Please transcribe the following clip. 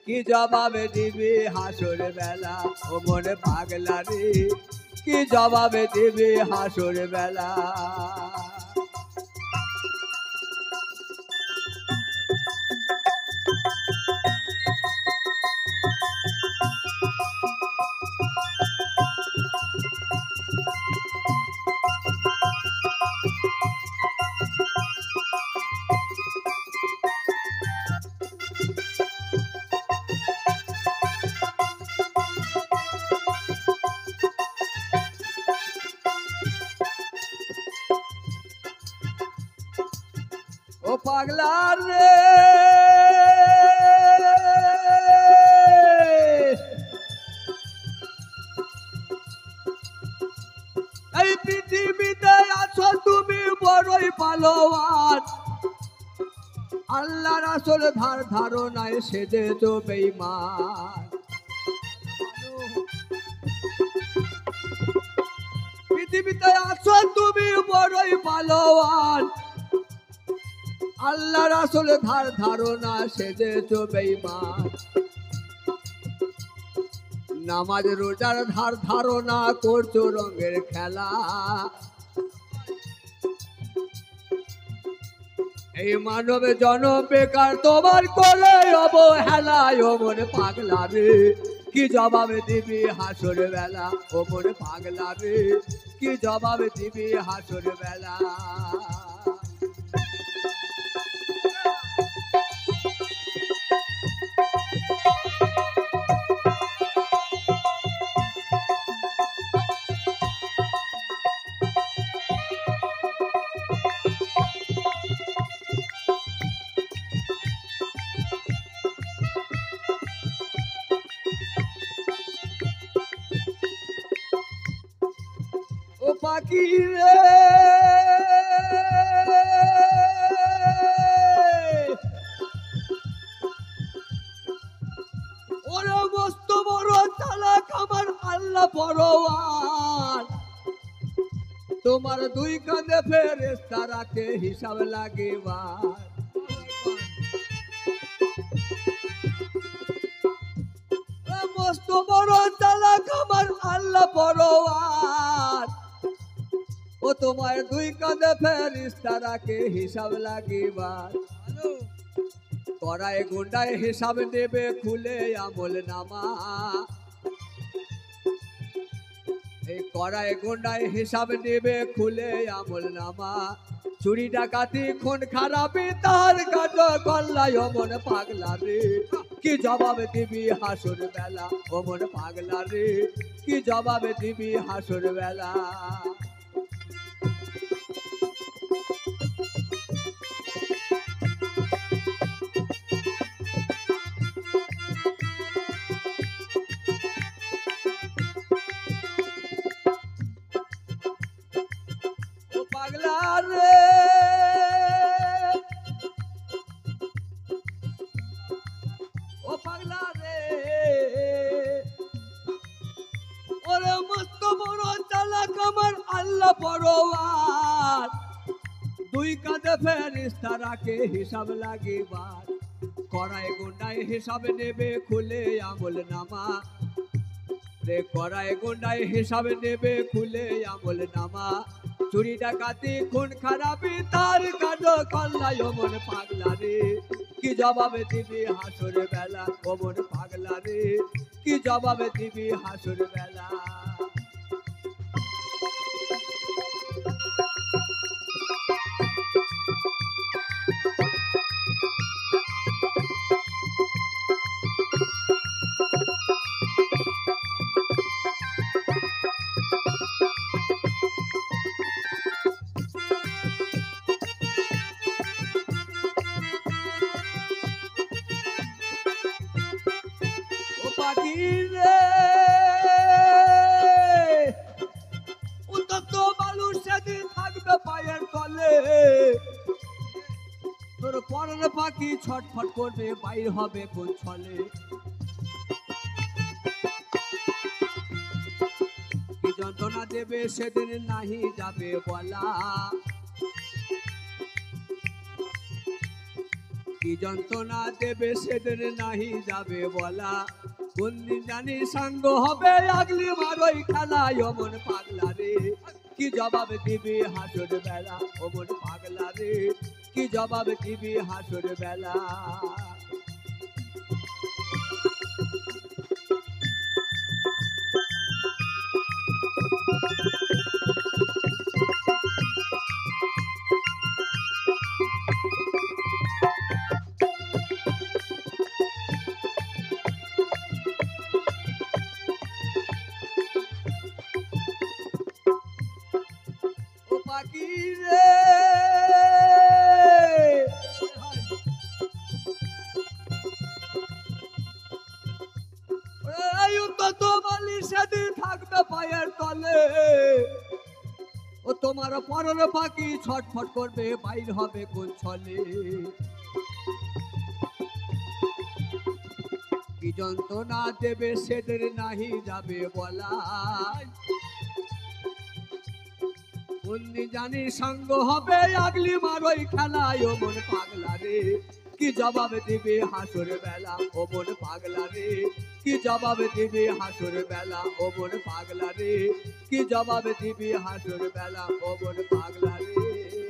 কি জবাবে দিবি হাসর বেলা ও মন পাগলা রে কি জবাবে দিবি হাসর বেলা ও পাগলা রে এই পৃথিবীতে আছো তুমি বড়ই পালোয়ান আল্লাহর আসল ধারণায় সেজেছো বেঈমান পৃথিবীতে আছো তুমি বড়ই পালোয়ান আল্লাহর আসল ধারণা সেজেছো বেঈমান নামাজ রোজার ধারণা করছো রঙের খেলা এই মানব জনম বেকার তোমার কোলে অবহেলায় ও মন পাগলা রে কি জবাবে দিবি হাসর বেলা ও মন পাগলা রে কি জবাবে দিবি হাসর বেলা ও পাখি রে ওরে মস্ত বড় চালাক আমার আল্লাহ পরোয়ার তোমার দুই কাঁধে ফেরেশতা রাখে হিসাব লাগিবার মস্ত বড় চালাক আমার আল্লাহ পরোয়ার ও তোমার দুই কাঁধে ফেরেশতা রাখে হিসাব লাগিবার করায় গুন্ডায় হিসাব নেবে খুলে আমল নামা এই করায় গুন্ডায় হিসাব নেবে খুলে আমল নামা চুরি ডাকাতি খুন খারাপি তার কাজ কল্লায় ও মন পাগলা রে কি জবাবে দিবি হাসর বেলা ও মন পাগলা রে কি জবাবে দিবি হাসর বেলা ও পাগলা রে ও পাগলা রে ওরে মস্ত বড় চালাক আমার আল্লাহ পরোয়ার দুই কাঁধে ফেরেশতা রাখে হিসাব লাগিবার করায় গুন্ডায় হিসাব নেবে খুলে আমল নামা রে করায় গুন্ডায় হিসাব নেবে খুলে আমল নামা চুরি ডাকাতি খুন খারাপি তার কাজ কল্লায় ও মন পাগলা রে কি জবাবে দিবি হাসর বেলা ও মন পাগলা রে কি জবাবে দিবি হাসর বেলা ও পাখি রে উত্তপ্ত বালু সেদিন থাকবে পায়ের তলে তোর পরের পাখি ছটফট করবে বাইর হবে কোন ছলে কি যন্ত্রণা দেবে সেদিন নাহি যাবে বলা কি যন্ত্রণা দেবে সেদিন নাহি যাবে বলা, কোনদিন জানি সাঙ্গ হবে আগলি মারই খেলায় অমন পাগলা রে, কি জবাব দিবি হাসর বেলা অমন পাগলা রে, কি জবাব দিবি হাসর বেলা। ও পাখি রে সেদিন থাকবে পায়ের তলে, ও তোমার পরের পাখি ছটফট করবে বাইর হবে কোন ছলে, কি যন্ত্রণা দেবে সেদিন নাহি যাবে বলা, কোনদিন জানি সঙ্গ হবে আগলি মারই খেলায় ও মন পাগলা রে, কি জবাব দিবে হাসর বেলা ও মন পাগলা রে, কি জবাব দিবে হাসর বেলা ও মন পাগলা রে, কি জবাব দিবে হাসর বেলা ও মন পাগলা রে।